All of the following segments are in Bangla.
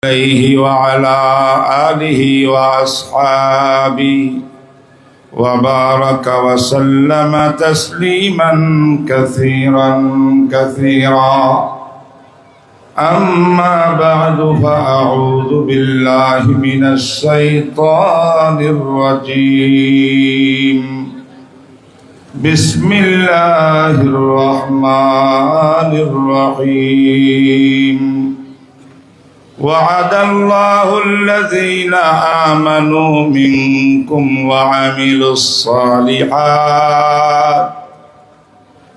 عليه وعلى آله وأصحابه وبارك وسلم تسليما كثيرا كثيرا. أما بعد فأعوذ بالله من الشيطان الرجيم. بسم الله الرحمن الرحيم. وعد الله الذين آمنوا منكم وعملوا الصالحات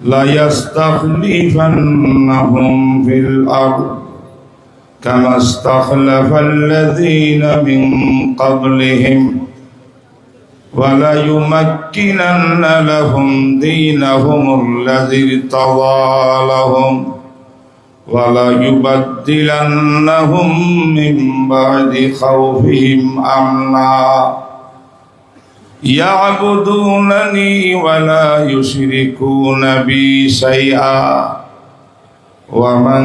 ليستخلفنهم في الأرض كما استخلف الذين من قبلهم وليمكنن لهم دينهم الذي ارتضى لهم وليبدلنهم من بعد خوفهم أمنا يعبدونني ولا يشركون بي شيئا ومن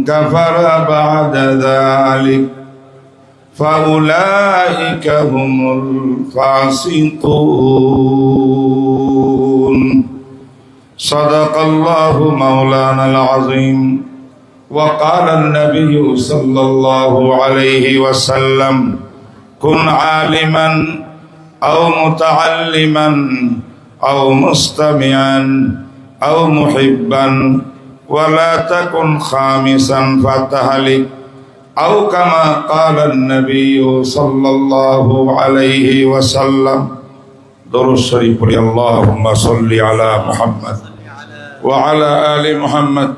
كفر بعد ذلك فأولئك هم الفاسقون. صدق الله مولانا العظيم. وقال النبي صلى الله عليه وسلم كن عالما أو متعلما أو مستمعا أو محبا ولا تكن خامسا فتهلك أو كما قال النبي صلى الله عليه وسلم. درود شريف اللهم صل على محمد وعلى آل محمد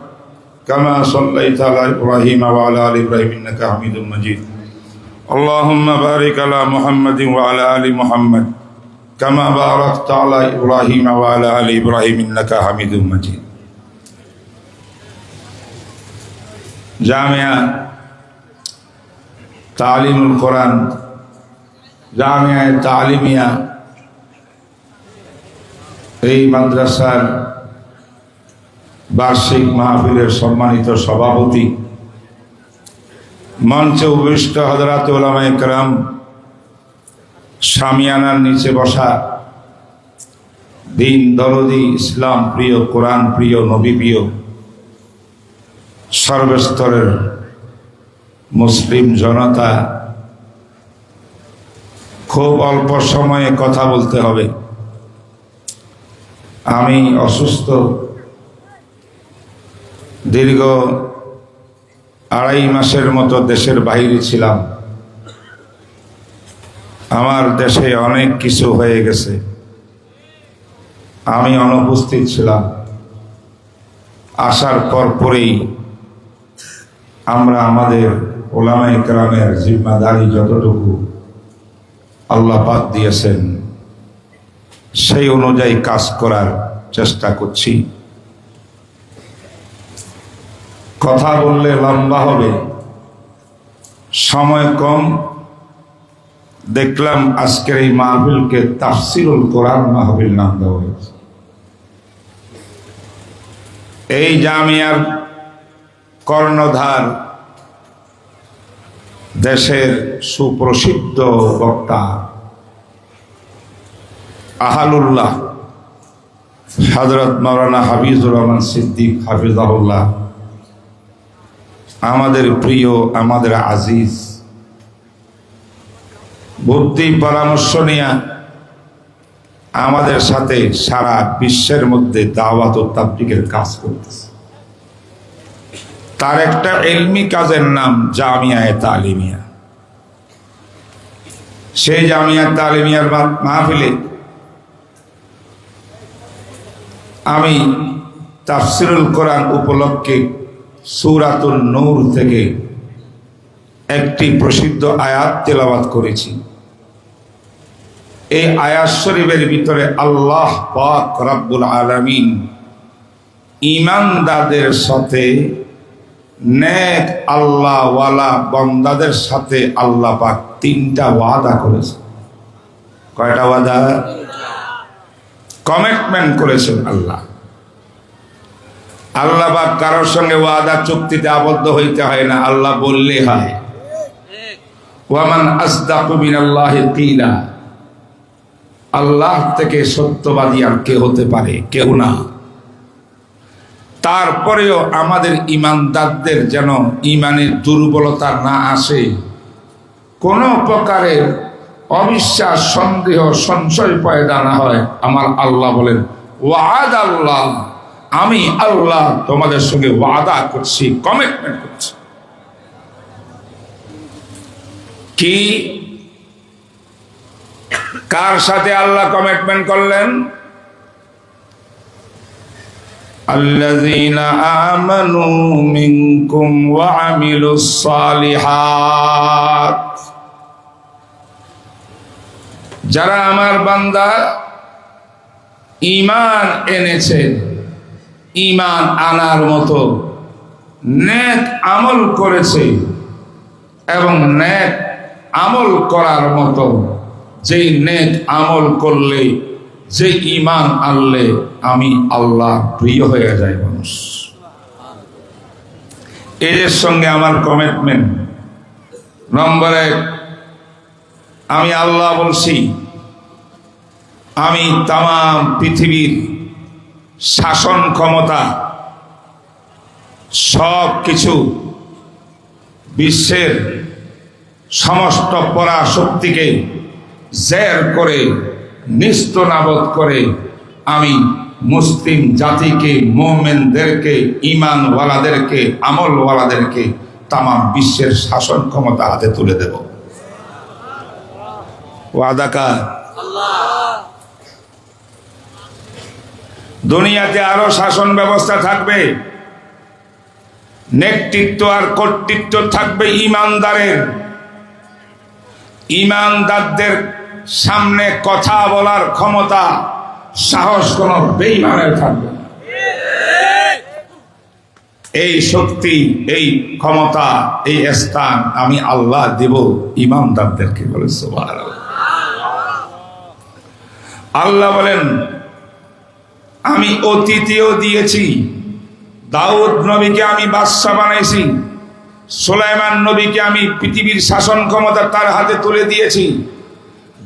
كما صليت على إبراهيم وعلى آل إبراهيم إنك حميد مجيد. اللهم بارك على محمد وعلى آل محمد كما باركت على إبراهيم وعلى آل إبراهيم إنك حميد مجيد. জামিয়া তালিমুল কোরআন, জামিয়া তালিমিয়া, এই মাদ্রাসার বার্ষিক মাহফিলের সম্মানিত সভাপতি, মঞ্চে উপবিষ্ট হযরত উলামায়ে কেরাম, শামিয়ানার নিচে বসা দিন দরদি, ইসলাম প্রিয়, কোরআন প্রিয়, নবী প্রিয় সর্বস্তরের মুসলিম জনতা, খুব অল্প সময়ে কথা বলতে হবে। আমি অসুস্থ, দীর্ঘ 2.5 মাসের মতো দেশের বাইরে ছিলাম। আমার দেশে অনেক কিছু হয়ে গেছে, আমি অনুপস্থিত ছিলাম। আসার পরেই আমরা আমাদের উলামায়ে কেরামের জিম্মাদারি যতটুকু আল্লাহ পাক দিয়েছেন সেই অনুযায়ী কাজ করার চেষ্টা করছি। কথা বললে লম্বা হবে, সময় কম। দেখলাম আজকের এই মাহফিলকে তাফসিরুল কোরআন মাহফিল নাম দেওয়া হয়েছে। এই জামিয়ার কর্ণধার, দেশের সুপ্রসিদ্ধ বক্তা আহালুল্লাহ হযরত মাওলানা হাফিজুর রহমান সিদ্দিক হাফিজাহুল্লাহ, আমাদের প্রিয়, আমাদের আজিজ, বুদ্ধি পরামর্শ নিয়ে আমাদের সাথে সারা বিশ্বের মধ্যে দাওয়াত ও তাবলীগের কাজ করতেছে। তার একটা ইলমি কাজের নাম জামিয়ায়ে তালিমিয়া। সেই জামিয়া তালিমিয়ার মাহফিলে আমি তাফসিরুল কোরআন উপলক্ষে সূরাতুন নূর থেকে একটি প্রসিদ্ধ আয়াত তেলাওয়াত করেছি। এই আয়াত শরীফের ভিতরে আল্লাহ পাক রব্বুল আলামিন ঈমানদারদের সাথে, নেক আল্লাহ ওয়ালা বান্দাদের সাথে আল্লাহ পাক 3টা ওয়াদা করেছে। কয়টা ওয়াদা? কমিটমেন্ট করেছেন আল্লাহ। আল্লাহ পাক কারোর সঙ্গে ওয়াদা চুক্তিতে আবদ্ধ হইতে হয় না, আল্লাহ বললে হয়। ওয়ামান আসদাকু মিনাল্লাহি কিলা, আল্লাহ থেকে সত্যবাদী আর কে হতে পারে? কেউ না। তারপরেও আমাদের ঈমানদারদের যেন ঈমানের দুর্বলতা না আসে, কোনো প্রকারের অবিশ্বাস, সন্দেহ, সংশয় পয়দা না হয়। আমার আল্লাহ বলেন, ওয়াদ আল্লাহ, আমি আল্লাহ তোমাদের সঙ্গে ওয়াদা করছি, কমিটমেন্ট করছি। কি, কার সাথে আল্লাহ কমিটমেন্ট করলেন? আল্লাযীনা আমানু মিনকুম ওয়া আমিলুস সালিহাত, যারা আমার বান্দা ঈমান এনেছে, ঈমান আনার মতো নেক আমল করেছে, এবং নেক আমল করার মতো, যেই নেক আমল করলে, যে ঈমান আনলে আমি আল্লাহ প্রিয় হয়ে যায় মানুষ। এর সঙ্গে আমার কমিটমেন্ট। নম্বর 1, আমি আল্লাহ বলছি, আমি তামাম পৃথিবীর শাসন ক্ষমতা, সব কিছু, বিশ্বের সমস্ত পরাশক্তিকে জের করে, নিস্তনাবদ করে আমি মুসলিম জাতিকে, মুমিনদেরকে, ঈমানওয়ালাদেরকে, আমলওয়ালাদেরকে তামাম বিশ্বের শাসন ক্ষমতা হাতে তুলে দেব। ওয়াদা কার? দুনিয়াতে আরো শাসন ব্যবস্থা থাকবে, নেতৃত্ব আর কর্তৃত্ব থাকবে ঈমানদারের। ঈমানদারদের সামনে কথা বলার ক্ষমতা, সাহস কোন বেঈমানের থাকবে না। এই শক্তি, এই ক্ষমতা, এই স্থান আমি আল্লাহ দেব ঈমানদারদেরকে। বলে সুবহানাল্লাহ। আল্লাহ বলেন, আমি অতীতেও দিয়েছি। দাউদ নবীকে আমি বাদশা বানাইছি, সুলাইমান নবীকে আমি পৃথিবীর শাসন ক্ষমতা তার হাতে তুলে দিয়েছি।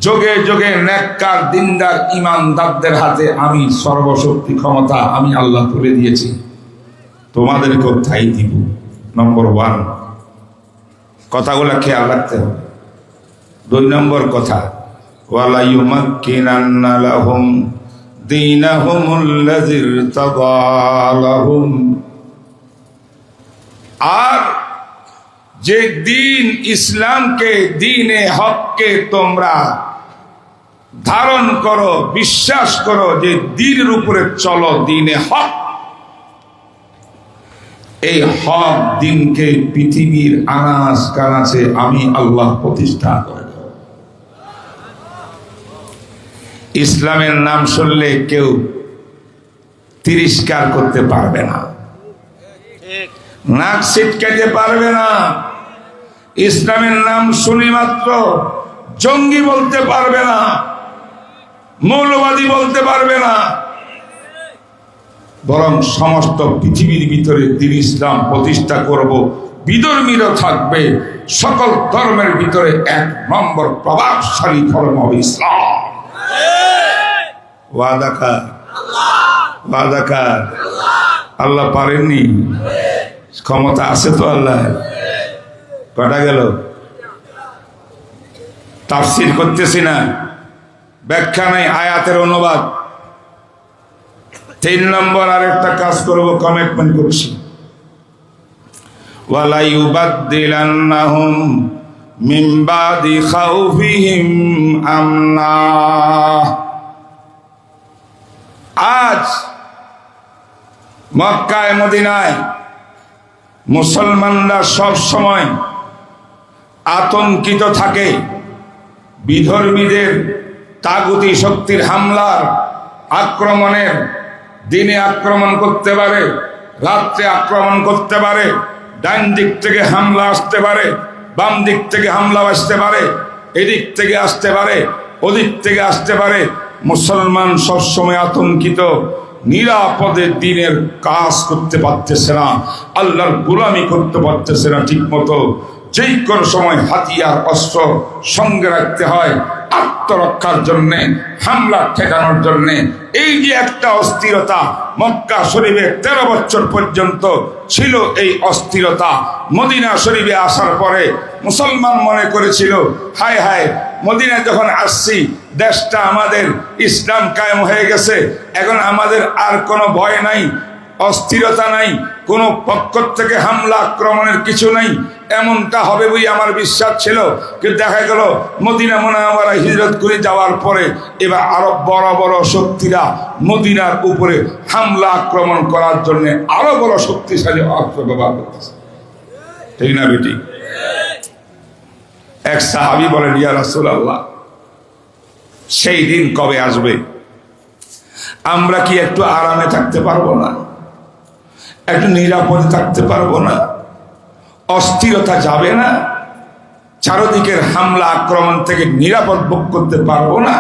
যোগে যোগে নেককার, দিনদার, ঈমানদারদের হাতে আমি সর্বশক্তি ক্ষমতা আমি আল্লাহ তুলে দিয়েছি। তোমাদেরকেও তাই দিব। নম্বর 1, কথাগুলো খেয়াল রাখতে হবে। 2 নম্বর কথা, ওয়ালা ইউমাক্কিনান্না লাহুম দীনাহুমুল্লাযী ইরতাদা লাহুম, আর যে দিন ইসলামকে, দ্বীনে হককে তোমরা ধারণ করো, বিশ্বাস করো, যে দ্বীনের উপরে চলো, দ্বীনে হক, এই হক দ্বীনকে পৃথিবীর আনাচ কানাচে আমি আল্লাহ প্রতিষ্ঠা করে দেব। ইসলামের নাম শুনলে কেউ তিরস্কার করতে পারবে না, নাক ছিটকাইতে পারবে না। ইসলামের নাম শুনি মাত্র জঙ্গি বলতে পারবে না, মৌলবাদী বলতে পারবে না, বরং সমস্ত পৃথিবীর ভিতরে দ্বীন ইসলাম প্রতিষ্ঠা করব। বিধর্মীরা থাকবে, সকল ধর্মের ভিতরে 1 নম্বর প্রভাবশালী ধর্ম হবে ইসলাম। ওয়াদা কার? ওয়াদা কার? আল্লাহ পারেননি? ক্ষমতা আছে তো আল্লাহ। কটা গেল? তাফসীর করতেছি না, ব্যাখ্যা নাই, আয়াতের অনুবাদ। 3 নম্বর আরেকটা কাজ করব, কমিটমেন্ট করছি। ওয়ালা ইউবাদদিলান্নাহুম মিন বাদি খাউফিহিম আমনা। আজ মক্কায় মদিনায় মুসলমানরা সব সময় আতঙ্কিত থাকে বিধর্মীদের তাগুতি শক্তির হামলার, আক্রমণের। দিনে আক্রমণ করতে পারে, রাত্রে আক্রমণ করতে পারে, ডান দিক থেকে হামলা আসতে পারে, বাম দিক থেকে হামলা আসতে পারে, এদিক থেকে আসতে পারে, ওদিক থেকে আসতে পারে। মুসলমান সবসময় আতঙ্কিত, নিরাপদে দিনের কাজ করতে পারতেছে না, আল্লাহর গোলামি করতে পারতেছে না ঠিক মতো। যেই কোনো সময় হাতিয়ার অস্ত্র সঙ্গে রাখতে হয় আত্মরক্ষার জন্যে, হামলা ঠেকানোর জন্যে। এই যে একটা অস্থিরতা মক্কা শরীফে 13 বছর পর্যন্ত ছিল, এই অস্থিরতা মদিনা শরীফে আসার পরে মুসলমান মনে করেছিল হায় হায় মদিনা যখন আসছি দেশটা আমাদের ইসলাম কায়েম হয়ে গেছে, এখন আমাদের আর কোনো ভয় নাই, অস্থিরতা নাই, কোনো পক্ষ থেকে হামলা আক্রমণের কিছু নাই। এমনটা হবে বই আমার বিশ্বাস ছিল, কিন্তু দেখা গেল মদিনা মুনাওয়ারা হিজরত করে যাওয়ার পরে এবার আরো বড় বড় শক্তিরা মদিনার উপরে হামলা আক্রমণ করার জন্য আরো বড় শক্তিশালী অস্ত্র ব্যবহার করতেছে। ঠিক না বেটি? এক সাহাবী বলেন, ইয়া রাসূলুল্লাহ, সেই দিন কবে আসবে? আমরা কি একটু আরামে থাকতে পারবো না? একটু নিরাপদে থাকতে পারবো না? অস্থিরতা যাবে না? চারদিকের হামলা আক্রমণ থেকে নিরাপদ ভোগ করতে পারবো না?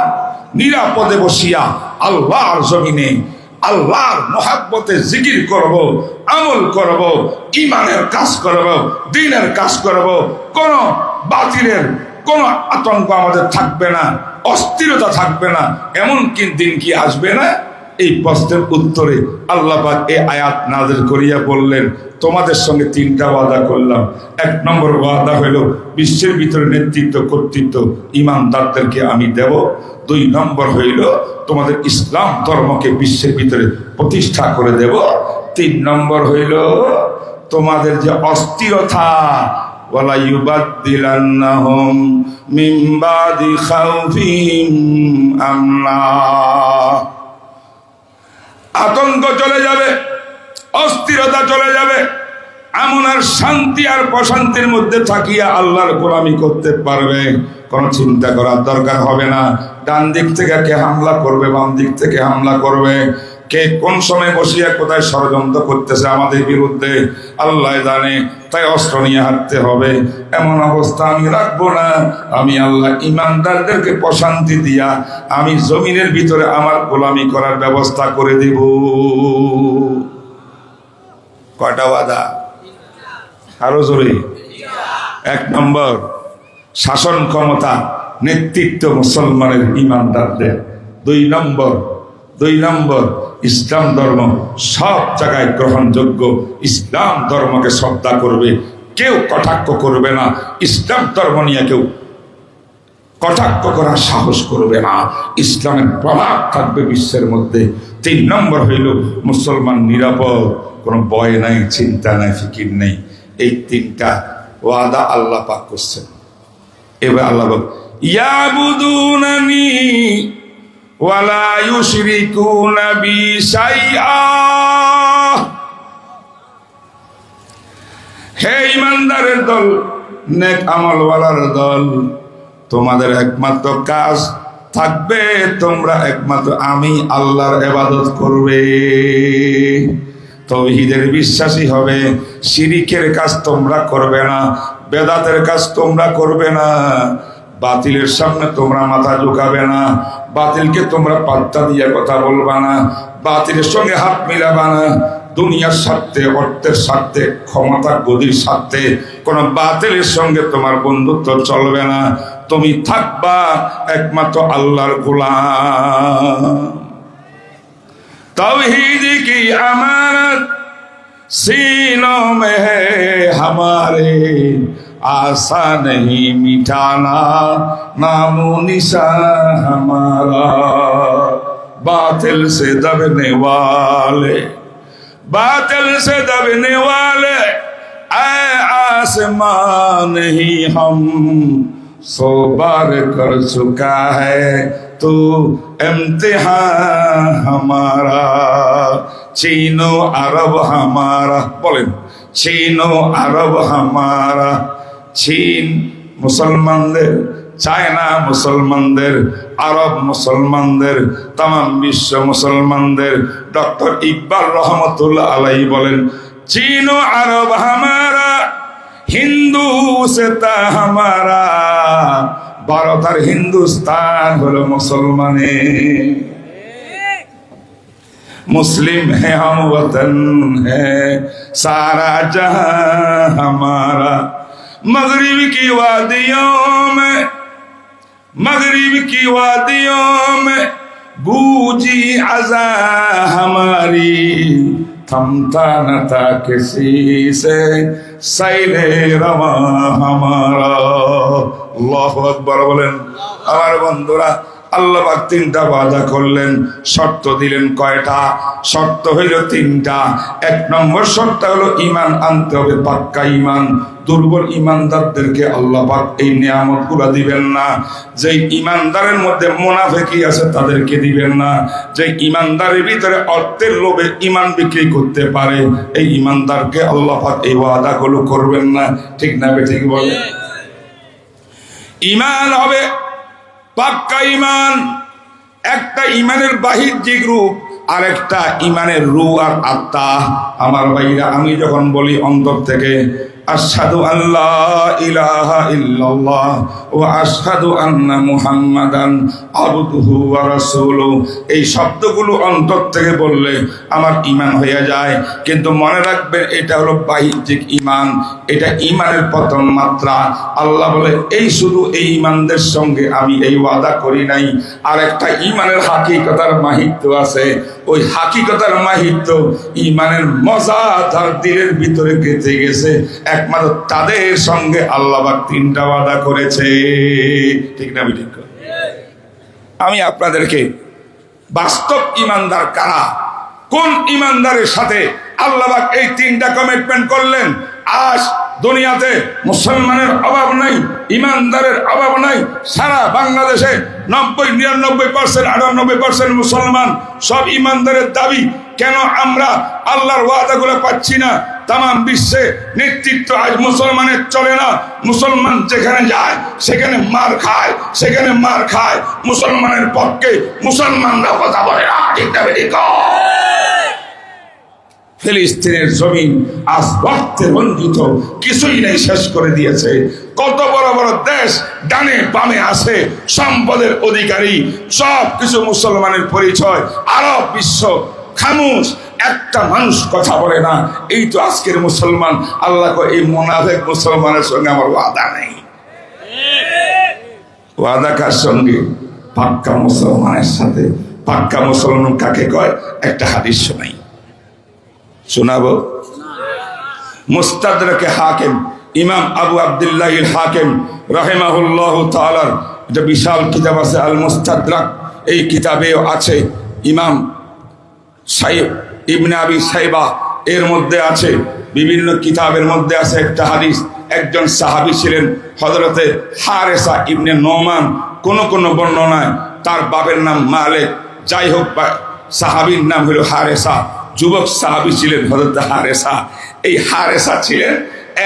নিরাপদে বসিয়া আল্লাহর জমিনে আল্লাহর মহাব্বতে জিকির করব, আমল করব, ইমানের কাজ করব, দ্বীনের কাজ করব, কোন বাতিলের কোন আতঙ্ক আমাদের থাকবে না, অস্থিরতা থাকবে না, এমন কি দিন কি আসবে না? এই প্রশ্নের উত্তরে আল্লাহ পাক এই আয়াত নাযিল করিয়া বললেন, তোমাদের সঙ্গে 3টা ওয়াদা করলাম। 1 নম্বর ওয়াদা হইল বিশ্বের ভিতরে নেতৃত্ব কর্তৃত্ব ইমানদারদেরকে আমি দেব। 2 নম্বর হইল তোমাদের ইসলাম ধর্মকে বিশ্বের ভিতরে প্রতিষ্ঠা করে দেব। 3 নম্বর হইল তোমাদের যে অস্থিরতা ওয়ালা ইউবাদদিলান্নাহুম মিন বাদি খাউফিহিম আমনা, আতঙ্ক চলে যাবে, অস্থিরতা চলে যাবে, এমন আর শান্তি আর প্রশান্তির মধ্যে থাকিয়া আল্লাহর গোলামি করতে পারবে। কোনো চিন্তা করার দরকার হবে না ডান দিক থেকে কে হামলা করবে, বাম দিক থেকে হামলা করবে, কে কোন সময় বসিয়া কোথায় ষড়যন্ত্র করতেছে আমাদের বিরুদ্ধে আল্লাহ জানে। তাই অস্ত্র নিয়ে হাঁটতে হবে, এমন অবস্থা আমি রাখবো না। আমি আল্লাহ ইমানদারদেরকে প্রশান্তি দিয়া আমি জমিনের ভিতরে আমার গোলামি করার ব্যবস্থা করে দেব। কয়টা ওয়াদা? আরো জোরে। 1 নম্বর শাসন ক্ষমতা নেতৃত্ব মুসলমানের ইমানদারদের। 2 নম্বর ইসলাম ধর্ম সব জায়গায় গ্রহণযোগ্য, ইসলাম ধর্মকে শ্রদ্ধা করবে, কেউ কটাক্ষ করবে না, ইসলাম ধর্ম নিয়ে কেউ কটাক্ষ করার সাহস করবে না, ইসলামের প্রভাব থাকবে বিশ্বের মধ্যে। 3 নম্বর হইল মুসলমান নিরাপদ, কোনো ভয় নাই, চিন্তা নাই, ফিকির নেই। এই 3টা ওয়াদা আল্লাহ পাক করছেন। এবার আল্লাহ বল, ইয়াবুদুনানি ওয়ালা ইউশরিকুনা বি শাইআ। হে ইমানদারের দল, নেক আমলওয়ালার দল, তোমাদের একমাত্র কাজ থাকবে তোমরা একমাত্র আমি আল্লাহর ইবাদত করবে, তাওহীদের বিশ্বাসী হবে, শিরিকের কাজ তোমরা করবে না, বেদাতের কাজ তোমরা করবে না, বাতিলের সামনে তোমরা মাথা ঝুঁকাবে না, বাতিলকে তোমরা পাত্তা দিয়ে কথা বলবা না, বাতিলের সঙ্গে হাত মিলাবা না। দুনিয়ার স্বার্থে, অর্থের স্বার্থে, ক্ষমতা গদির স্বার্থে কোন বাতিলের সঙ্গে তোমার বন্ধুত্ব চলবে না। তুমি থাকবা একমাত্র আল্লাহর গোলাম। तौहीद की अमानत सीनों में है हमारे, आशा नहीं मिटाना नामो निशान हमारा। बातिल से दबने वाले, बातिल से दबने वाले ऐ आसमान नहीं हम, 100 बार कर चुका है तो इम्तिहान हमारा। चीनो अरब हमारा, बोलें चीनो अरब हमारा। चीन मुसलमानদের, চায়না মুসলমানদের, আরব মুসলমানদের, तमाम বিশ্ব মুসলমানদের। ডক্টর ইকবাল রহমতুল্লাহ আলাইহি বলেন, चीनो अरब हमारा, हिंदू से ता हमारा। भारत और हिंदुस्तान हलो मुसलमाने, मुस्लिम है हम, वतन है सारा जहां हमारा। मगरिब की वादियों में, मगरिब की वादियों में गूंजी अज़ा हमारी, थमता न था किसी से सैले रवा हमारा। अल्लाहु আকবার বলেন। আমার বন্ধুরা, আল্লাহ পাক তিনটা ওয়াদা করলেন, শর্ত দিলেন কয়টা? শর্ত হইল তিনটা। এক নম্বর শর্ত হলো ঈমান আনতে হবে, পাক্কা ঈমান। দুর্বল ঈমানদারদেরকে আল্লাহ পাক এই নিয়ামতগুলো দিবেন না। যে ঈমানদারের মধ্যে মুনাফিকি আছে তাদেরকে দিবেন না। যে ঈমানদারের ভিতরে অর্থের লোভে ঈমান বিক্রি করতে পারে, এই ঈমানদারকে আল্লাহ পাক এই ওয়াদাগুলো করবেন না। ঠিক না ঠিক বলে? ঈমান হবে পাক্কা ঈমান। একটা ঈমানের বাহ্যিক রূপ, আর একটা ঈমানের রূহ আর আত্মা। আমার ভাইরা, আমি যখন বলি অন্তর থেকে আশহাদু আল্লা ইলাহা ইল্লাল্লাহ ওয়া আশহাদু আন্না মুহাম্মাদান আবদুহু ওয়া রাসূলুহু, এই শব্দগুলো অন্তর থেকে বললে আমার ঈমান হয়ে যায়। কিন্তু মনে রাখবেন, এটা হলো বাহ্যিক ঈমান, এটা ঈমানের প্রথম মাত্রা। আল্লাহ বলে, এই শুধু এই ঈমানদের সঙ্গে আমি এই ওয়াদা করি নাই, আর একটা ঈমানের হাকিকতার মাহিত্য আছে। ওই হাকিকতার মাহিত্য ঈমানের মজা তার দিলের ভিতরে গেঁথে গেছে। একমাত্র তাদের সঙ্গে আল্লাহ তিনটা ওয়াদা করেছে। ঠিক না ঠিক? আমি আপনাদেরকে বাস্তব ঈমানদার কারা, কোন ঈমানদারের সাথে আল্লাহ এই তিনটা কমিটমেন্ট করলেন। আজ দুনিয়াতে মুসলমানের অভাব নাই, ঈমানদারের অভাব নাই। সারা বাংলাদেশে 90-99% 98% মুসলমান, সব ঈমানদারের দাবি। কেন আমরা আল্লাহর ওয়াদাগুলো পাচ্ছি না? তামাম বিশ্বে নেতৃত্ব আজ মুসলমানের চলে না। মুসলমান যেখানে যায় সেখানে মার খায়, সেখানে মার খায়। মুসলমানের পক্ষে মুসলমানরা কথা বলে না। ঠিক না ঠিক? ফিলিস্তিনের জমিন আজ রক্তে রঞ্জিত, কিছুই নেই, শেষ করে দিয়েছে। কত বড় বড় দেশ ডানে বামে আছে, সম্পদের অধিকারী, সব কিছু মুসলমানের পরিচয়। আরব বিশ্ব খামোশ, একটা মানুষ কথা বলে না। এই তো আজকের মুসলমান। আল্লাহ এই মুনাফিক মুসলমানের সঙ্গে আমার ওয়াদা নেই। ওয়াদা কার সঙ্গে? পাক্কা মুসলমানের সাথে। পাক্কা মুসলমান কাকে কয়? একটা হাদিস শোনাই, শোনাবো। মুস্তাদরাকে হাকিম, ইমাম আবু আব্দুল্লাহ হাকিম রাহিমাহুল্লাহ তাআলার একটা বিশাল কিতাব আছে, আল মুস্তাদরাক। এই কিতাবেও আছে ইমাম ইবনে আবি শাইবা, এর মধ্যে আছে বিভিন্ন কিতাবের মধ্যে আছে একটা হাদিস। একজন সাহাবী ছিলেন হযরতে হারেসা ইবনে নোমান। কোন কোন বর্ণনায় তার বাবার নাম মালিক, যাই হোক সাহাবীর নাম হলো হারেসা। যুবক সাহাবী ছিলেন হযরত হারেসা। এই হারেসা ছিলেন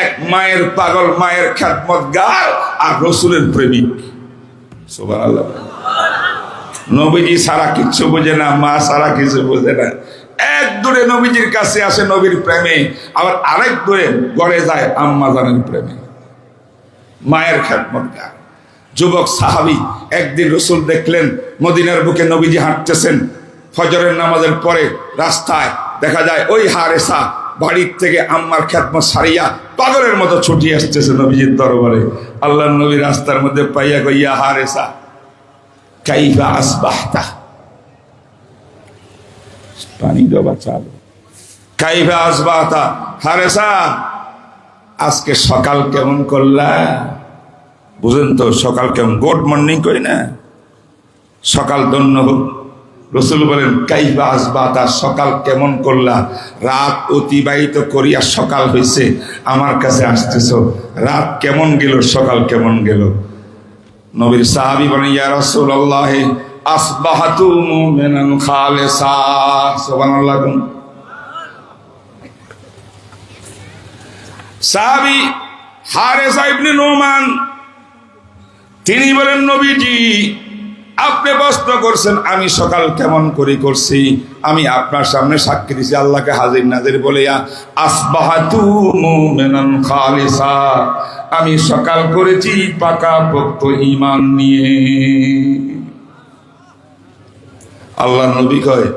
এক মায়ের পাগল, মায়ের খেদমতগার আর রাসূলের প্রেমিক। সুবহানাল্লাহ। নবীজি সারা কিচ্ছু বোঝে না, মা সারা কিছু বোঝে না। এক দূরে নবীজির কাছে আসে নবীর প্রেমে, আবার আরেক দূরে গড়ে যায় আম্মা জানের প্রেমে, মায়ের খেদমতগার। যুবক সাহাবী একদিন রাসূল দেখলেন মদিনার বুকে নবীজি হাঁটতেছেন। ফজরের নামাজের পরে রাস্তায় দেখা যায় ওই হারেসা বাড়ির থেকে আম্মার খেদমত সারিয়া পাগলের মতো ছুটি আসতেছে নবীজির দরবারে। আল্লাহর নবী রাস্তার মধ্যে পাইয়া কইয়া, হারেসা কাইফা আসবাহতা, পানি দেওয়া চালু, কাইফা আসবাহতা, হারেসা আজকে সকাল কেমন করলা? বুঝেন তো সকাল কেমন? গুড মর্নিং কই না, সকাল ধন্য হোক। রাসূল বলেন কাইফা আসবাহতা, সকাল কেমন করলা? রাত অতিবাহিত করিয়া সকাল হইছে, আমার কাছে আসতেছ, রাত কেমন গেল, সকাল কেমন গেল? নবীর সাহাবী বলেন, ইয়া রাসূলুল্লাহ আসবাহাতু মুমিনান খালিসা। সুবহানাল্লাহ। সাহাবী হারেসা ইবনে নোমান তিনি বলেন, নবীজি আপনি প্রশ্ন করছেন আমি সকাল কেমন করে করছি, আমি আপনার সামনে সাক্ষী দিছি, আল্লাহকে হাজির নাজির বলিয়া, আসবাহাতু মুমিনান খালিসা, আমি সকাল করেছি পাকাপোক্ত ঈমান নিয়ে। আল্লাহ নবী কয়,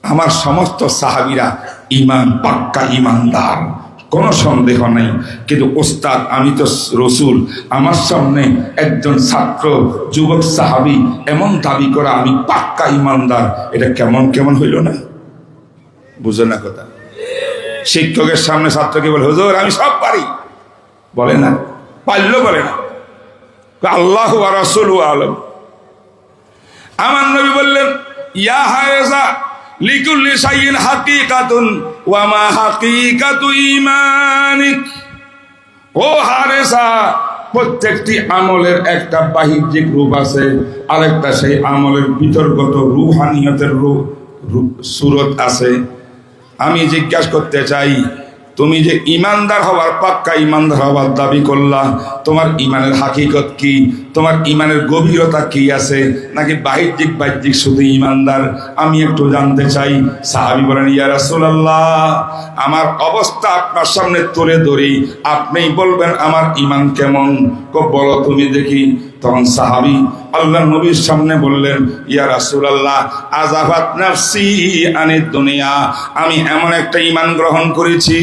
আমার সমস্ত সাহাবীরা ঈমান পাক্কা ঈমানদার, কোনো সন্দেহ নাই। কিন্তু ওস্তাদ আমি তো রসুল, আমার সামনে একজন ছাত্র যুবক সাহাবী এমন দাবি করা আমি পাক্কা ইমানদার, এটা কেমন কেমন হইল না? বুঝো না কথা? শিক্ষকের সামনে ছাত্রকে বলে হুজুর আমি সব পারি, বলে না, পারলেও বলে না, আল্লাহ ওয়া রাসূলুহু আলাম। আমার নবী বললেন ইয়া হায়জা লিকুল্লি শাইইন হাকিকাতুন ওয়া মা হাকিকাতু ঈমানিক। ও হারেসা, প্রত্যেকটি আমলের একটা বাহ্যিক রূপ আছে, আরেকটা সেই আমলের ভিতরগত রূহানিয়তের সুরত আছে। আমি জিজ্ঞাসা করতে চাই, তুমি যে ইমানদার হওয়ার পাক্কা ইমানদার হওয়ার দাবি করলা, তোমার ইমানের হাকিকত কি? তোমার ইমানের গভীরতা কি আছে? নাকি বাহ্যিক শুধু ইমানদার? আমি একটু জানতে চাই। সাহাবী বলেন ইয়া রাসূলুল্লাহ, আমার অবস্থা আপনার সামনে তুলে ধরি, আপনিই বলবেন আমার ইমান কেমন। বলো তুমি দেখি। তখন সাহাবী আল্লাহর নবীর সামনে বললেন ইয়া রাসূলুল্লাহ আযাফাত নাফসি আনিদ দুনিয়া, আমি এমন একটা ঈমান গ্রহণ করেছি,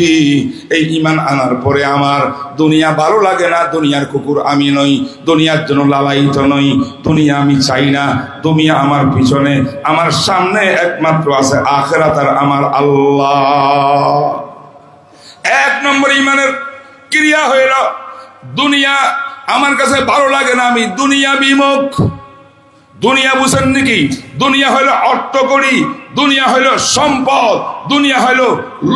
এই ঈমান আনার পরে আমার দুনিয়া ভালো লাগে না। দুনিয়ার কুকুর আমি নই, দুনিয়ার জন্য লালায়িত নই, দুনিয়া আমি চাই না। দুনিয়া আমার পিছনে, আমার সামনে একমাত্র আছে আখিরাত আর আমার আল্লাহ। এক নম্বর ঈমানের ক্রিয়া হইল দুনিয়া আমার কাছে ভালো লাগে না, আমি দুনিয়া বিমুখ। দুনিয়া বুঝেন নাকি? দুনিয়া হইল অর্থ করি, দুনিয়া হইল সম্পদ, দুনিয়া হইল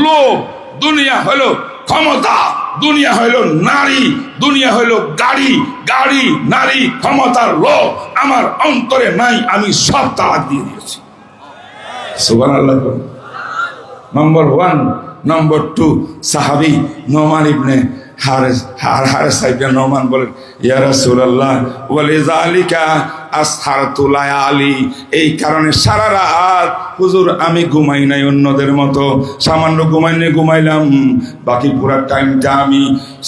লোভ, দুনিয়া হইল ক্ষমতা, দুনিয়া হইল নারী, দুনিয়া হইল গাড়ি, গাড়ি নারী ক্ষমতার লোভ আমার অন্তরে নাই, আমি সব তালাক দিয়ে দিয়েছি। সুবহানাল্লাহ। নম্বর 1। নম্বর 2, সাহাবী নোমান ইবনে হারেস সাহেব নোমান বলেন ইয়া রাসূলুল্লাহ ওয়ালিযালিকা আসহারতু লায়ালি, এই কারণে সারা রাত হুজুর আমি ঘুমাই নাই অন্যদের মতো, সামান্য ঘুমাইলাম, বাকি পুরো টাইমটা আমি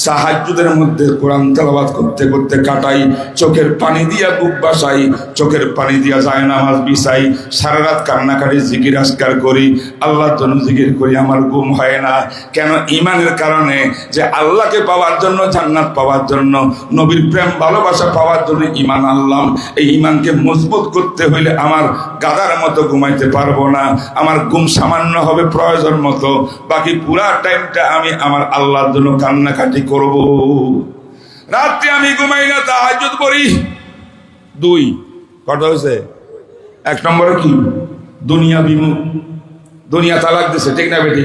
তাহাজ্জুদের মধ্যে কোরআন তেলাওয়াত করতে করতে কাটাই। চোখের পানি দিয়া বুক বাসাই, চোখের পানি দিয়া যায় নামাজ বিছাই, সারা রাত কান্নাকাটি জিকির আজকার করি, আল্লাহর জন্য জিকির করি, আমার ঘুম হয় না। কেন? ঈমানের কারণে, যে আল্লাহকে পাওয়ার জন্য, জান্নাত পাওয়ার জন্য, নবীর প্রেম ভালোবাসা পাওয়ার জন্য ঈমান আনলাম। এই ঈমানকে মজবুত করতে হইলে আমার গাদার মতো ঘুমাইতে পারবো না, আমার ঘুম সামান্য হবে প্রয়োজন মতো, বাকি পুরা টাইমটা আমি আমার আল্লাহর জন্য কান্নাকাটি করব। রাত্রে আমি ঘুমাই না, তাহাজ্জুদ পড়ি। 2 কথা হয়েছে। 1 নম্বরে কি? দুনিয়া বিমুখ, দুনিয়া তালাক দিছে, ঠিক না বেটি?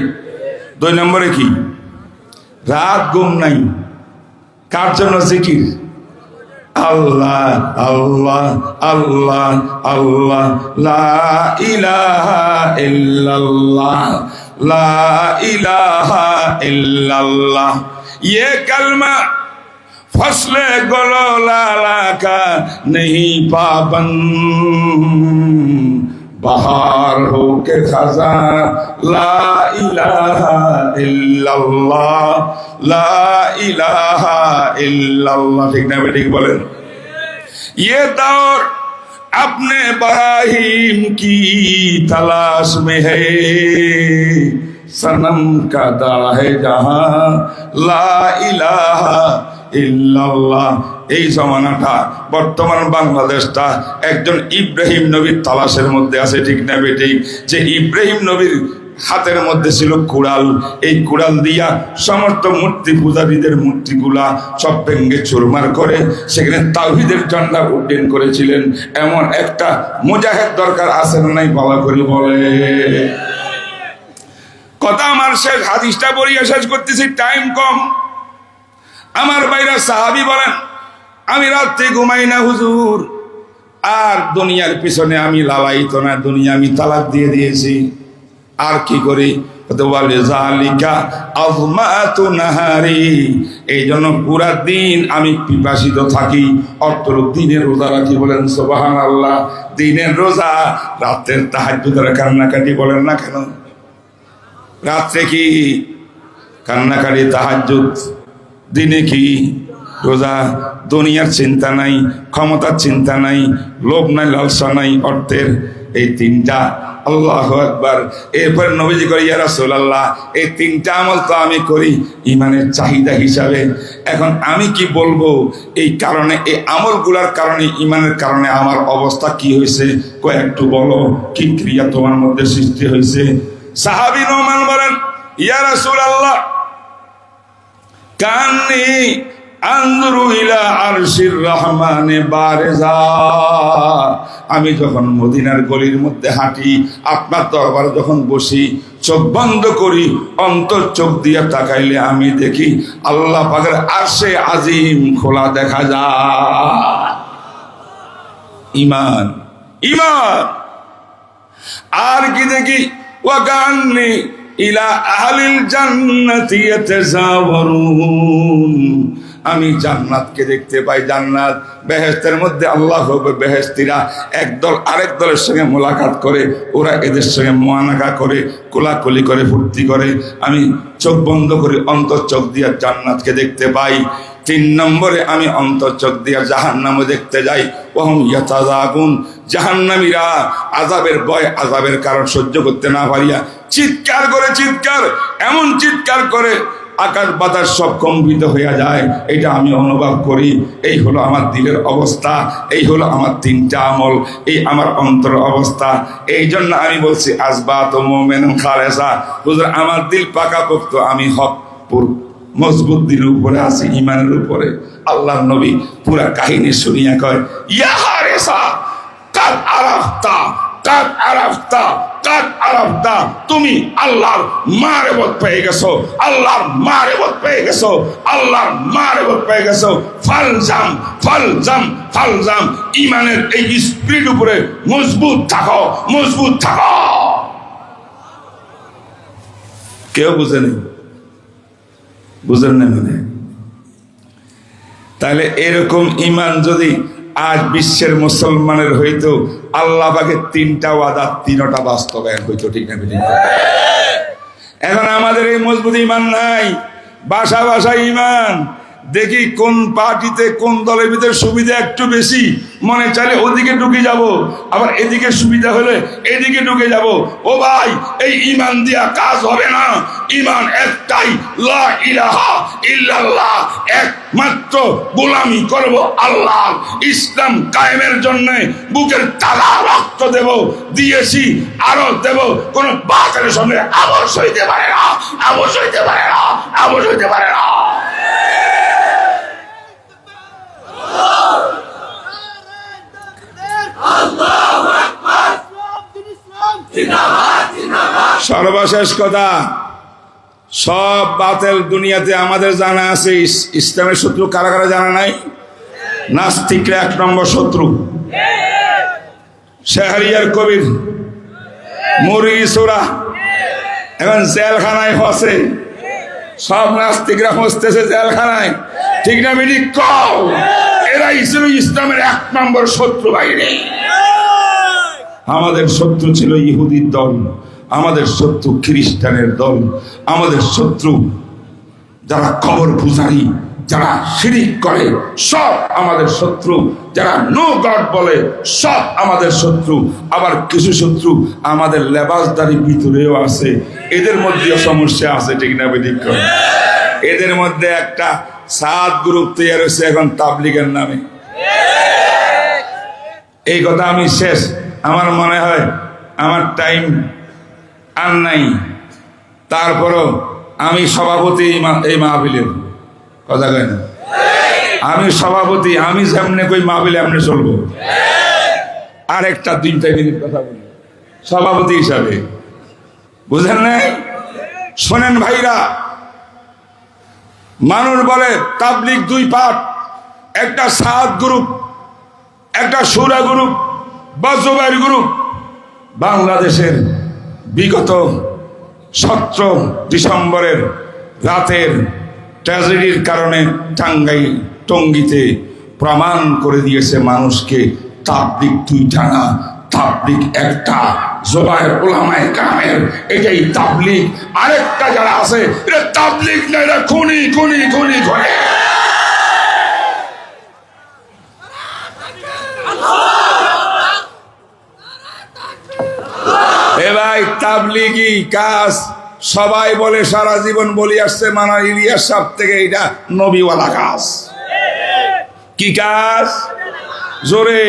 2 নম্বরে কি? রাত ঘুম নাই। কার জন্য জিকির? আল্লাহ আল্লাহ আল্লাহ আল্লাহ, লা ইলাহা ইল্লাল্লাহ, লা ইলাহা ইল্লাল্লাহ। ये कलमा फसले गलो लाला का नहीं पाबंद, बहार हो के खजा, ला इलाहा इल्लल्लाह, ला इलाहा इल्लल्लाह। ठीक ना बेटी बोलें? ये दौर अपने बराहीम की तलाश में है, सनम का दा है जहां, ला इलाहा ইল্লাল্লাহ। এই জমানাটা, বর্তমান বাংলাদেশটা একজন ইব্রাহিম নবীর তালাশের মধ্যে আছে, ঠিক না বেটি? যে ইব্রাহিম নবীর হাতের মধ্যে ছিল কুড়াল, এই কুড়াল দিয়া সমস্ত মূর্তি পূজারীদের মূর্তিগুলা সব ভেঙ্গে চুরমার করে সেখানে তাওহীদের ঝান্ডা উড্ডীন করেছিলেন। এমন একটা মুজাহিদ দরকার আছে না নাই? বলা করে বলে কথা। আমার শেষ হাদিসটা পড়িয়া শেষ করতেছি, টাইম কম। আমার ভাইরা সাহাবী বলেন আমি রাত্রে ঘুমাই না হুজুর, আর দুনিয়ার পিছনে আমি লালায়িত না, দুনিয়া আমি তালাক দিয়ে দিয়েছি। আর কি করি? এই জন্য পুরা দিন আমি পিপাসিত থাকি, অর্থরূপ দিনের রোজা রাখি। বলেন সুবহানাল্লাহ। দিনের রোজা, রাতের তাহাজ্জুদের কান্নাকাটি। বলেন না কেন? রাত্রে কি কান্নাকাটি, তাহাজ্জুদ, দিনে কি রোজা। দুনিয়ার চিন্তা নাই, ক্ষমতার চিন্তা নাই, লোভ নাই, লালসা নাই অর্থের। এই তিনটা। আল্লাহু আকবার। এরপর নবীজি করে, ইয়া রাসূলুল্লাহ, এই তিনটা আমল তো আমি করি ইমানের চাহিদা হিসাবে, এখন আমি কি বলবো এই কারণে, এই আমলগুলার কারণে, ইমানের কারণে আমার অবস্থা কি হয়েছে, একটু বলো কি ক্রিয়া তোমার মধ্যে সৃষ্টি হয়েছে। সাহাবী নোমান বলেন, ইয়া রাসূলুল্লাহ, কান্নি আনজুরু ইলা আরশির রহমানে বারিজা, আমি যখন মদিনার গলির মধ্যে হাঁটি, আপনার দরবারে যখন বসি, চোখ বন্ধ করি, অন্তর চোখ দিয়ে তাকাইলে আমি দেখি আল্লাহ পাকের আরশে আজিম খোলা দেখা যায়। ঈমান, ঈমান। আর কি দেখি, ওয়া কান্নি ইলা আহলিল জান্নাতি ইয়াতাযাওয়ারুন, আমি জান্নাতকে দেখতে পাই। জান্নাত, বেহেশতের মধ্যে আল্লাহ বেহেশতিরা একদল আরেক দলের সঙ্গে মোলাকাত করে, ওরা এদের সঙ্গে মুআনাকা করে, কোলাকুলি করে, ফুর্তি করে। আমি চোখ বন্ধ করি, অন্তর চোখ দিয়ে জান্নাতকে দেখতে পাই। 3 নম্বরে আমি অন্তর চোখ দিয়ে জাহান্নামও দেখতে যাই। ওহম ইয়াতাযাবুন, জাহান্নামীরা আযাবের ভয়, আযাবের কারণ সহ্য করতে না পারিয়া চিৎকার করে, চিৎকার, এমন চিৎকার করে আকাশ বাতাস সব কম্পিত হইয়া যায়। এটা আমি অনুভব করি। এই হলো আমার দিলের অবস্থা, এই হলো আমার 3টা আমল, এই আমার অন্তর অবস্থা। এই জন্য আমি বলছি আসবাত মুমিনুন খালেসা, হুজুর আমার দিল পাকাপোক্ত, আমি হক মজবুত দিনের উপরে আছি, ইমানের উপরে। আল্লাহর নবী পুরা কাহিনী শুনিয়া কয়, ইয়া হারেসা কাদ আরাফতা, কাদ আরাফতা, কাদ আরাফতা, তুমি আল্লাহর মারিফত পেয়ে গেছো, আল্লাহর মারিফত পেয়ে গেছো, আল্লাহর মারিফত পেয়ে গেছো। ফালজাম, ফালজাম, ফালজাম, ইমানের এই স্পিরিট উপরে মজবুত থাকো, মজবুত থাকো। কেউ বুঝেনি, বুঝেন না মানে? তাহলে এরকম ইমান যদি আজ বিশ্বের মুসলমানের হইতো, আল্লাহ পাকের 3টা ওয়াদা 3টা বাস্তবায়ন হইতো, ঠিক না? এখন আমাদের এই মজবুত ইমান নাই, বাসা বাসা ইমান। দেখি কোন পার্টিতে, কোন দলের ভিতরে সুবিধা একটু বেশি, মনে চাইলে ওদিকে ঢুকে যাব, আবার এদিকে সুবিধা হলে এদিকে ঢুকে যাব। ও ভাই, এই ইমান দিয়া কাজ হবে না। ইমান একটাই, লা ইলাহা ইল্লাল্লাহ, একমাত্র গোলামি করব আল্লাহ। ইসলাম কায়েমের জন্য বুকের তালা রক্ত দেব, দিয়েছি, আরো দেব। কোন বাতিলের সামনে আবশ হইতে পারে না, আবশ হইতে পারে না, আবশ হইতে পারে না। সর্বশেষ কথা, সব বাতিল দুনিয়াতে আমাদের জানা আছে। ইসলামের শত্রু কারা কারা জানা নাই? নাস্তিকরা 1 নম্বর শত্রু, শাহরিয়ার কবির, মুরগিসোরা এখন জেলখানায় ফসে। সব নাস্তিকরা ফসতেছে জেলখানায়, ঠিক না বেটি? কও, এরাই ছিল ইসলামের 1 নম্বর শত্রু। বাইরে আমাদের শত্রু ছিল ইহুদির দল, আমাদের শত্রু খ্রিস্টানের দল, আমাদের শত্রু যারা কবর পূজারী, যারা শিরিক করে, সব আমাদের শত্রু। যারা নো গড বলে, সব আমাদের শত্রু। আবার কিছু শত্রু আমাদের লেবাসদারি ভিতরেও আছে, এদের মধ্যেও সমস্যা আছে, ঠিক না বেঠিক? এদের মধ্যে একটা 7 গ্রুপ তৈরি হয়েছে এখন তাবলিগের নামে। এই কথা আমি শেষ, আমার মনে হয় আমার টাইম আর নাই। তারপরও আমি সভাপতি এই মাহফিলের, কথা কয় না? আমি সভাপতি, আমি যেমনে কই মাহফিলে এমনি চলবো। আর একটা 2 মিনিট কথা বলি সভাপতি হিসাবে, বুঝেন নাই? শোনেন ভাইরা, মানুষ বলে তাবলিগ 2 পার্ট, একটা 7 গ্রুপ, একটা সুরা গ্রুপ বা জুবাইর গ্রুপ। বাংলাদেশের বিগত 17 ডিসেম্বরের রাতের ট্র্যাজেডির কারণে টঙ্গীতে প্রমাণ করে দিয়েছে মানুষকে, তাবলিগ 2টা না, তাবলিগ একটা। জুবাইর উলামায়ে কেরামের এটাই তাবলিগ। আরেকটা যারা আছে এটা তাবলিগ না, এটা খুনি, খুনি, খুনি, খুনি। তাই তাবলিগি কাজ সবাই বলে, সারা জীবন বলি আসছে, মানা ইলিয়াস সাহেব থেকে, এটা নবীওয়ালা কাজ। কি কাজ? জোরে,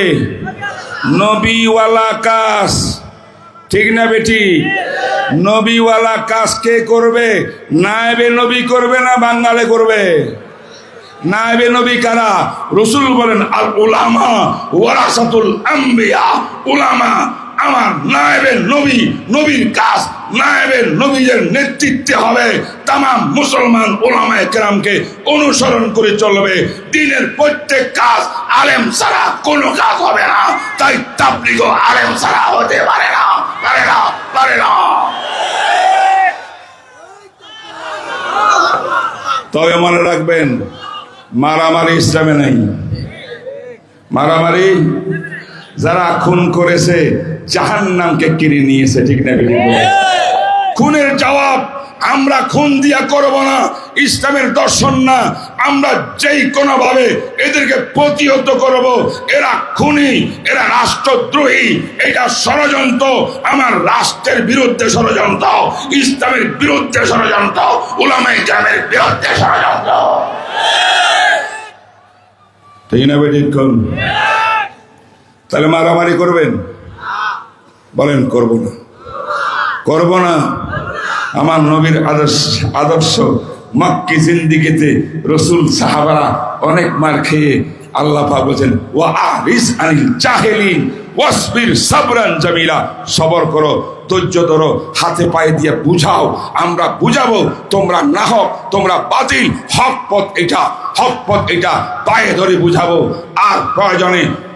নবীওয়ালা কাজ। ঠিক না বেটি? নবীওয়ালা কাজ কে করবে? নায়েবে নবী করবে না বাঙালে করবে? নায়েবে নবী কারা? রাসূল বলেন আল উলামা ওয়ারাসাতুল আম্বিয়া। উলামা আমার নায়েবে নবী, নবীর কাজ নায়েবে নবীর নেতৃত্বে হবে। তামাম মুসলমান উলামায়ে কেরামকে অনুসরণ করে চলবে। দ্বীনের প্রত্যেক কাজ আলেম ছাড়া কোনো কাজ হবে না। তাই তাবলীগও আলেম ছাড়া হতে পারে না, পারে না, পারে না। তবে মনে রাখবেন, মারামারি ইসলামে নেই। মারামারি যারা খুন করেছে জাহান্নামকে কিনে নিয়েছে। ঠিক না? খুনের জবাব আমরা খুন দিয়া করব না, ইসলামের দর্শন না। আমরা যেই কোনো ভাবে এদেরকে প্রতিহত করব। এরা খুনি, এরা রাষ্ট্রদ্রোহী, এটা ষড়যন্ত্র। আমার রাষ্ট্রের বিরুদ্ধে ষড়যন্ত্র, ইসলামের বিরুদ্ধে ষড়যন্ত্র, উলামায়ে কেরামের বিরুদ্ধে ষড়যন্ত্র। ঠিক না বেটি? তাহলে মারামারি করবেন? বলেন করব না, করব না। আমার নবীর আদর্শ মক্কি জিন্দিগিতে রাসূল সাহাবারা অনেক মার খেয়ে আল্লাহ পাক বলেন ওয়া আরিস আনিল জাহিলিন ওয়াসবির সাবরান জামিলা। সবর করো, ধৈর্য ধরো, হাতে পায়ে দিয়ে বুঝাও। আমরা বুঝাবো, তোমরা না হক, তোমরা বাতিল, হক পথ এটা, হক পথ এটা, পায়ে ধরে বুঝাবো। আর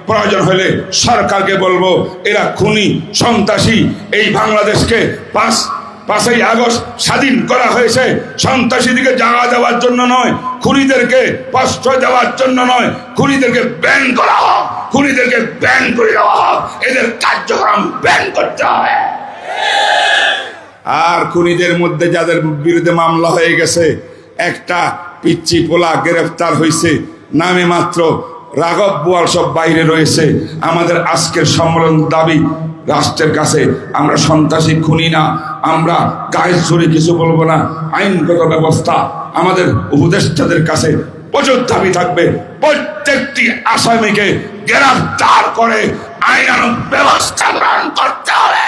প্রয়োজন হলে সরকারকে বলবো এরা খুনি, সন্ত্রাসী। এই বাংলাদেশকে 5ই আগস্ট স্বাধীন করা হয়েছে সন্ত্রাসীদেরকে জায়গা দেওয়ার জন্য নয়, খুনিদেরকে প্রশ্রয় দেওয়ার জন্য নয়। খুনিদেরকে ব্যান করা হোক, খুনিদেরকে ব্যান করে দেওয়া হোক, এদের কার্যক্রম ব্যান করতে হবে। আর খুনিদের মধ্যে যাদের বিরুদ্ধে মামলা হয়ে গেছে, একটা পিচ্চি পোলা গ্রেফতার হয়েছে, নামে মাত্র রাঘব বোয়াল সব বাইরে রয়েছে। আমাদের আজকের সম্মেলন দাবি রাষ্ট্রের কাছে, আমরা সন্ত্রাসী খুনি না, আমরা গায়ে জোরে কিছু বলবো না। আইনগত ব্যবস্থা আমাদের উপদেষ্টাদের কাছে প্রচুর দাবি থাকবে। প্রত্যেকটি আসামিকে গ্রেফতার করে আইনানুগ ব্যবস্থা গ্রহণ করতে হবে।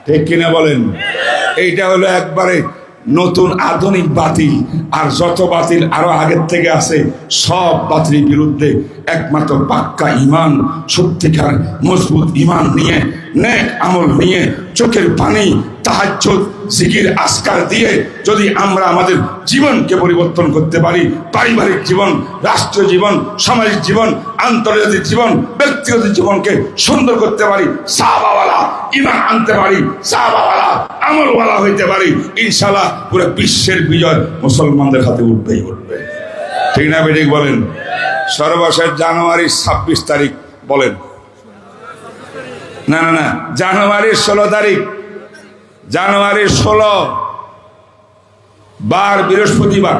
ঠিক কিনা বলেন? এইটা হলো একবারে নতুন আধুনিক বাতিল। আর যত বাতিল আরো আগের থেকে আছে, সব বাতিলের বিরুদ্ধে একমাত্র পাক্কা ঈমান, সত্যিকার মজবুত ঈমান নিয়ে, নেক আমল নিয়ে, চোখের পানি, তাহাজ্জুদ, জিকির, আজকার দিয়ে যদি আমরা আমাদের জীবনকে পরিবর্তন করতে পারি, পারিবারিক জীবন, রাষ্ট্রীয় জীবন, সামাজিক জীবন, আন্তর্জাতিক জীবন, ব্যক্তিগত জীবনকে সুন্দর করতে পারি, সাহাবাওয়ালা ঈমান আনতে পারি, সাহাবাওয়ালা আমলওয়ালা হইতে পারি, ইনশাআল্লাহ পুরো বিশ্বের বিজয় মুসলমানদের হাতে উঠবেই উঠবে। ঠিক না বেঠিক বলেন? সর্বশেষ জানুয়ারির 26 তারিখ বলেন, না জানুয়ারির 16 তারিখ, জানুয়ারির 16 বার বৃহস্পতিবার,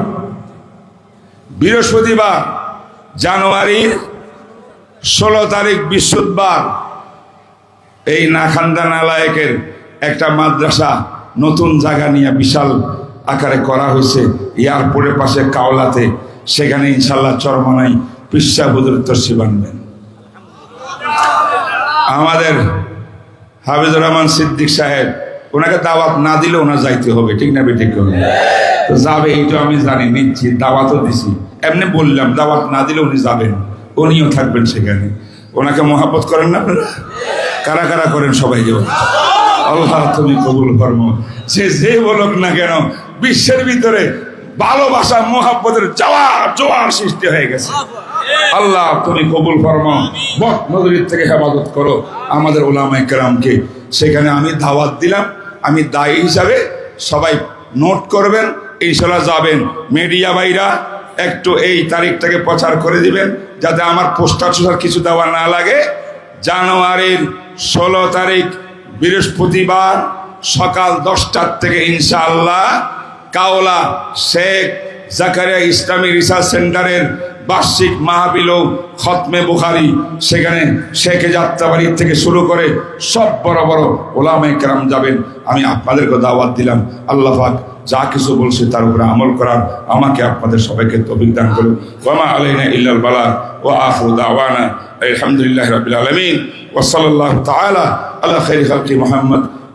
জানুয়ারির 16 তারিখ বৃহস্পতিবার, এই নাখান্দা নালায়েকের একটা মাদ্রাসা নতুন জায়গা নিয়ে বিশাল আকারে করা হয়েছে এয়ারপোর্টের পাশে কাওলাতে। সেখানে ইনশাল্লাহ চরমনাই পিসা হুজুর তরসি বানবেন। আমাদের হাফিজুর রহমান সিদ্দিক সাহেব, ওনাকে দাওয়াত না দিলে ওনার যাইতে হবে। ঠিক না বেঠিক? তো যাবে, এইটা আমি জানি, নিচ্ছি, দাওয়াতও দিছি। এমনি বললাম দাওয়াত না দিলে উনি যাবেন, উনিও থাকবেন সেখানে। ওনাকে মহাব্বত করেন না আপনারা? কারা কারা করেন? সবাই যে আল্লাহ তুমি কবুল ফরমাও। যে বলুক না কেন, বিশ্বের ভিতরে ভালোবাসা মহাব্বতের জোয়ার সৃষ্টি হয়ে গেছে। আল্লাহ তুমি কবুল ফরমাও, বদ নজরির থেকে হেফাজত করো আমাদের উলামায়ে কেরামকে। সেখানে আমি দাওয়াত দিলাম, আমি দায়ী হিসাবে, সবাই নোট করবেন, ইনশাল্লাহ যাবেন। মিডিয়া ভাইরা একটু এই তারিখটাকে প্রচার করে দিবেন, যাতে আমার পোস্টার কিছু দেওয়া না লাগে। জানুয়ারির 16 তারিখ বৃহস্পতিবার সকাল 10টার থেকে ইনশাআল্লাহ কাওলা শেখ জাকারিয়া ইসলামী রিসার্চ সেন্টারের বার্ষিক মাহফিল ও খতমে বুখারী, সেখানে শেখ যাত্রাবাড়ি থেকে শুরু করে সব বড় বড় ওলামায়ে কেরাম যাবেন। আমি আপনাদেরকে দাওয়াত দিলাম। আল্লাহ পাক যা কিছু বলছে তার উপরে আমল করার আমাকে আপনাদের সবাইকে তৌফিক দান করুন। ওয়া মা আলাইনা ইল্লাল বালাগ ওয়া আখিরু দাওয়ানা আলহামদুলিল্লাহি রাব্বিল আলামিন ওয়া সাল্লাল্লাহু তাআলা আলা খাইরি খালকি মুহাম্মদ।